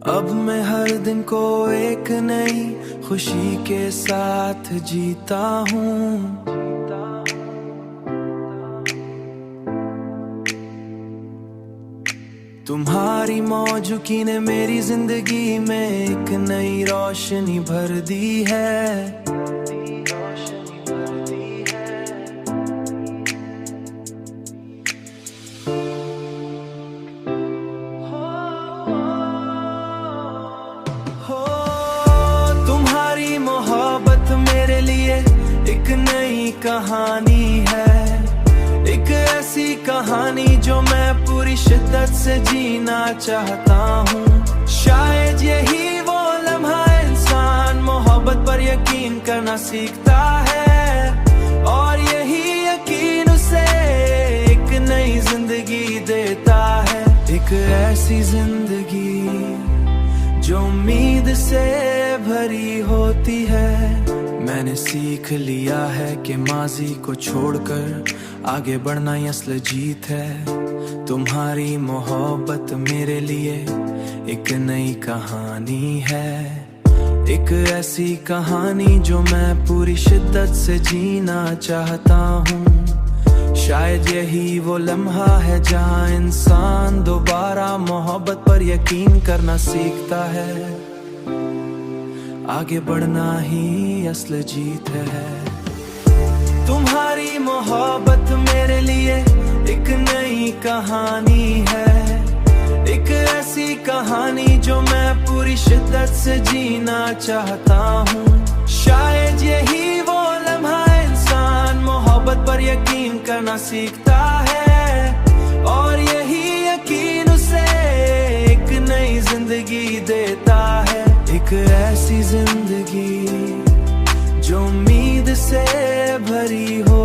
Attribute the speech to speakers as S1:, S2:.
S1: अब मैं हर दिन को एक नई खुशी के साथ जीता हूँ। तुम्हारी मौजूदगी ने मेरी जिंदगी में एक नई रोशनी भर दी है। तुम्हारी मोहब्बत मेरे लिए एक नई कहानी है, एक ऐसी कहानी जो मैं पूरी शिद्दत से जीना चाहता हूँ। शायद यही वो लम्हा इंसान मोहब्बत पर यकीन करना सीखता है, और यही यकीन उसे एक नई जिंदगी देता है। एक ऐसी जिंदगी जो उम्मीद से भरी होती है। मैंने सीख लिया है कि माजी को छोड़कर आगे बढ़ना ही असल जीत है। तुम्हारी मोहब्बत मेरे लिए एक नई कहानी है, एक ऐसी कहानी जो मैं पूरी शिद्दत से जीना चाहता हूँ। शायद यही वो लम्हा है जहाँ इंसान दोबारा मोहब्बत पर यकीन करना सीखता है। आगे बढ़ना ही असल जीत है। तुम्हारी मोहब्बत मेरे लिए एक नई कहानी है, एक ऐसी कहानी जो मैं पूरी शिद्दत से जीना चाहता हूँ। शायद यही वो लम्हा इंसान मोहब्बत पर यकीन करना सीखता है, और यही यकीन उसे एक नई जिंदगी देता है। एक ऐसी जिंदगी जो उम्मीद से भरी हो।